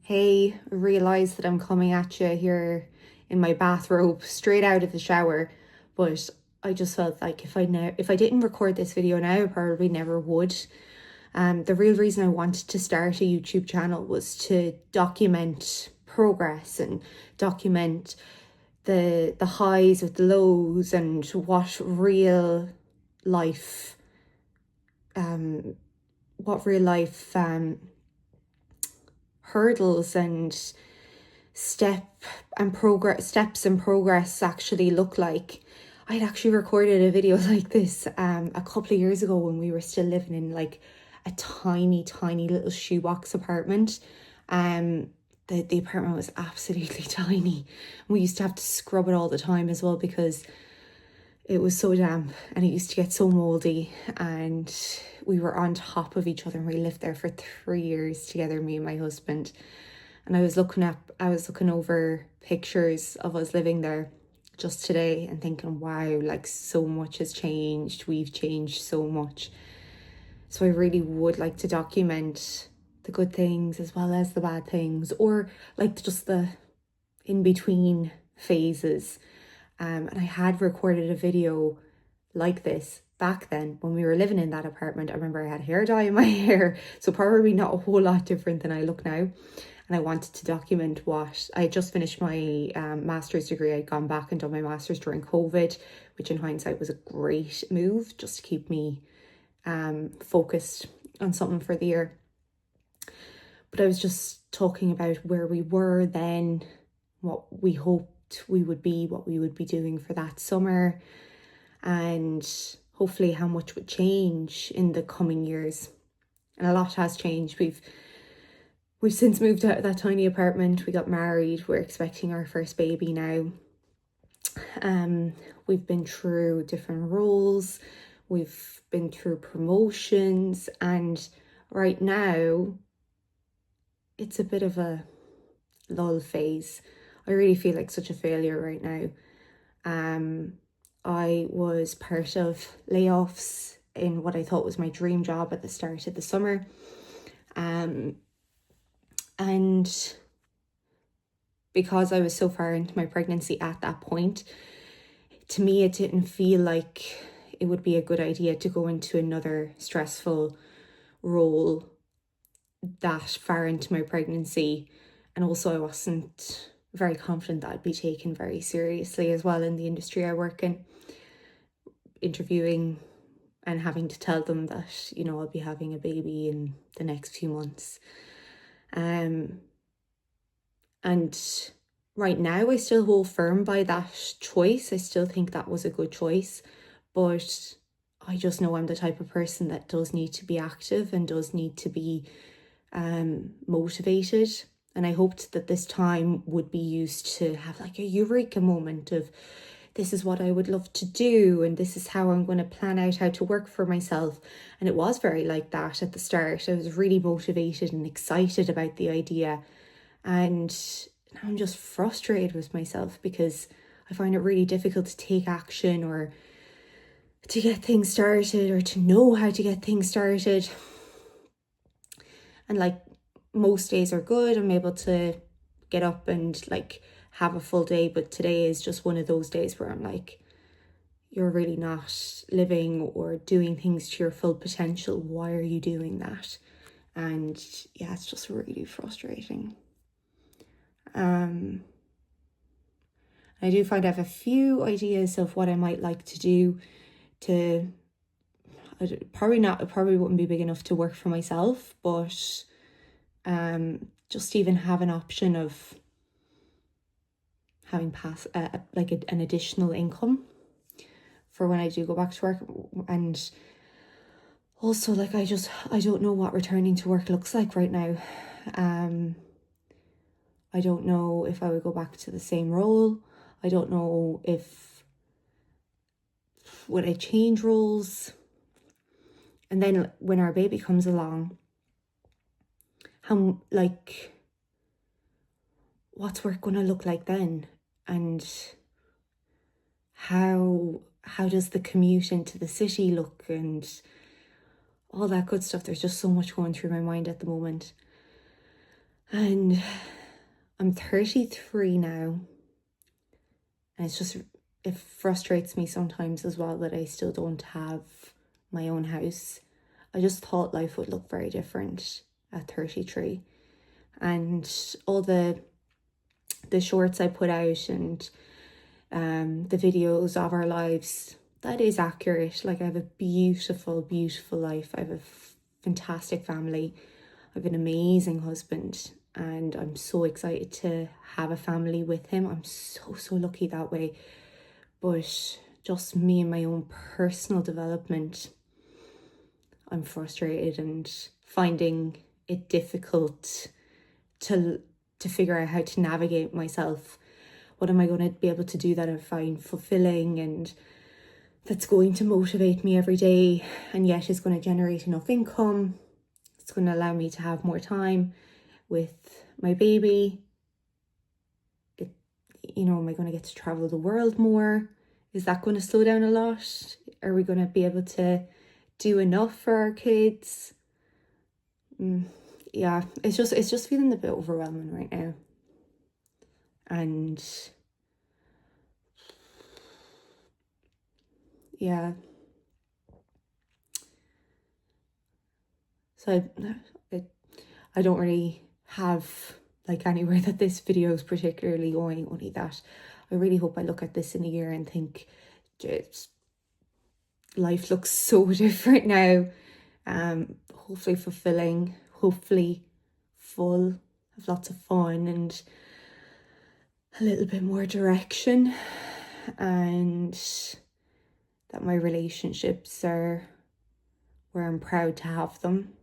Hey, realize that I'm coming at you here in my bathrobe straight out of the shower, but I just felt like if I didn't record this video now, I probably never would. The real reason I wanted to start a YouTube channel was to document progress and document the highs of the lows and life um what real life hurdles and steps and progress actually look like. I'd actually recorded a video like this a couple of years ago when we were still living in like a tiny little shoebox apartment. The apartment was absolutely tiny. We used to have to scrub it all the time as well because it was so damp and it used to get so moldy, and we were on top of each other, and we lived there for 3 years together, me and my husband. And I was looking over pictures of us living there just today and thinking, wow, like so much has changed. We've changed so much. So I really would like to document the good things as well as the bad things, or like just the in between phases. And I had recorded a video like this back then when we were living in that apartment. I remember I had hair dye in my hair, so probably not a whole lot different than I look now. And I wanted to document what I had just finished my master's degree. I'd gone back and done my master's during COVID, which in hindsight was a great move just to keep me focused on something for the year. But I was just talking about where we were then, what we hoped we would be, what we would be doing for that summer, and hopefully how much would change in the coming years. And a lot has changed. We've since moved out of that tiny apartment. We got married. We're expecting our first baby now. We've been through different roles. We've been through promotions, and right now it's a bit of a lull phase. I really feel like such a failure right now. I was part of layoffs in what I thought was my dream job at the start of the summer. And because I was so far into my pregnancy at that point, to me, it didn't feel like it would be a good idea to go into another stressful role that far into my pregnancy. And also I wasn't very confident that I'd be taken very seriously as well in the industry I work in. Interviewing and having to tell them that, I'll be having a baby in the next few months. And right now I still hold firm by that choice. I still think that was a good choice, but I just know I'm the type of person that does need to be active and does need to be motivated. And I hoped that this time would be used to have like a eureka moment of, this is what I would love to do, and this is how I'm going to plan out how to work for myself. And it was very like that at the start. I was really motivated and excited about the idea. And now I'm just frustrated with myself because I find it really difficult to take action or to get things started or to know how to get things started. And like most days are good, I'm able to get up and like have a full day, but today is just one of those days where I'm like, you're really not living or doing things to your full potential. Why are you doing that? And yeah, it's just really frustrating. I do find I have a few ideas of what I might like to do to, it probably wouldn't be big enough to work for myself, but just even have an option of having an additional income for when I do go back to work. And also like I don't know what returning to work looks like right now. I don't know if I would go back to the same role. I don't know if would I change roles. And then when our baby comes along, how like what's work going to look like then? And how does the commute into the city look and all that good stuff? There's just so much going through my mind at the moment. And I'm 33 now. And it frustrates me sometimes as well that I still don't have my own house. I just thought life would look very different at 33. And all the shorts I put out and the videos of our lives, that is accurate. Like, I have a beautiful, beautiful life. I have a fantastic family. I have an amazing husband, and I'm so excited to have a family with him. I'm so lucky that way. But just me and my own personal development, I'm frustrated and finding it difficult to figure out how to navigate myself. What am I going to be able to do that I find fulfilling and that's going to motivate me every day, and yet is going to generate enough income? It's going to allow me to have more time with my baby. Am I going to get to travel the world more? Is that going to slow down a lot? Are we going to be able to do enough for our kids? Yeah, it's just feeling a bit overwhelming right now. And yeah, so I don't really have like anywhere that this video is particularly going, only that I really hope I look at this in a year and think, life looks so different now. Hopefully fulfilling, hopefully full, have lots of fun and a little bit more direction, and that my relationships are where I'm proud to have them.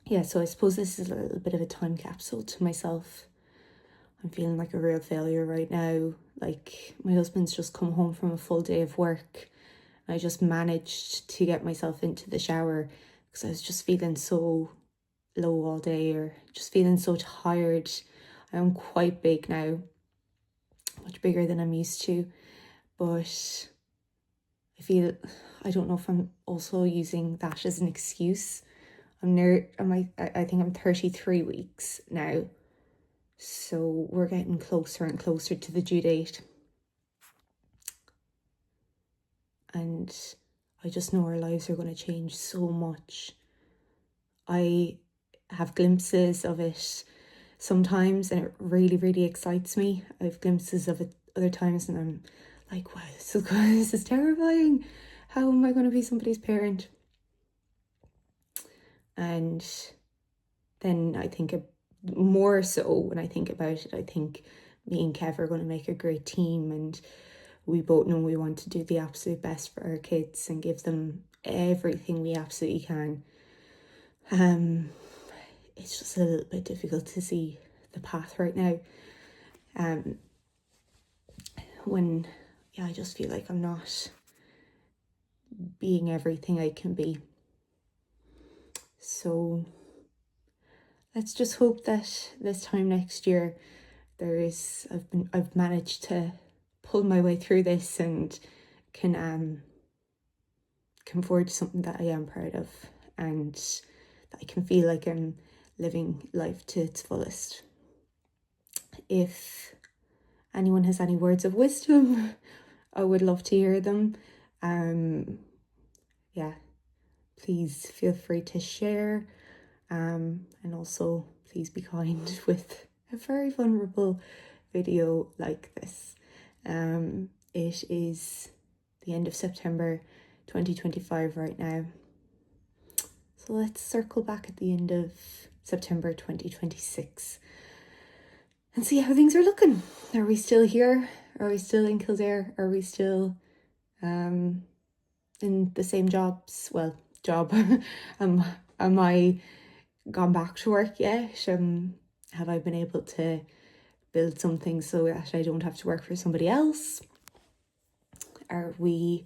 Yeah, so I suppose this is a little bit of a time capsule to myself. I'm feeling like a real failure right now. Like, my husband's just come home from a full day of work. I just managed to get myself into the shower because I was just feeling so low all day, or just feeling so tired. I'm quite big now, much bigger than I'm used to, but I don't know if I'm also using that as an excuse. I think I'm 33 weeks now, so we're getting closer and closer to the due date, and I just know our lives are going to change so much. I have glimpses of it sometimes and it really, really excites me. I have glimpses of it other times and I'm like, wow, this is terrifying. How am I going to be somebody's parent? And then I think more so when I think about it, I think me and Kev are going to make a great team, and we both know we want to do the absolute best for our kids and give them everything we absolutely can. It's just a little bit difficult to see the path right now. When I just feel like I'm not being everything I can be. So let's just hope that this time next year I've managed to pull my way through this and can forward to something that I am proud of, and that I can feel like I'm living life to its fullest. If anyone has any words of wisdom, I would love to hear them. Please feel free to share, and also please be kind with a very vulnerable video like this. It is the end of September 2025 right now, so let's circle back at the end of September 2026 and see how things are looking. Are we still here? Are we still in Kildare? Are we still in the same job? Am I gone back to work yet? Have I been able to build something so that I don't have to work for somebody else? Are we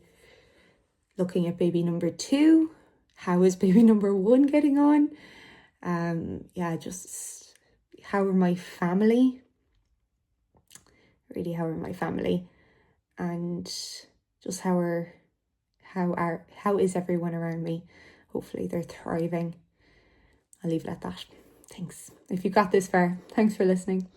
looking at baby number 2? How is baby number 1 getting on? Just how are my family? Really, how are my family? And just how is everyone around me? Hopefully they're thriving. I'll leave it at that. Thanks. If you got this far, thanks for listening.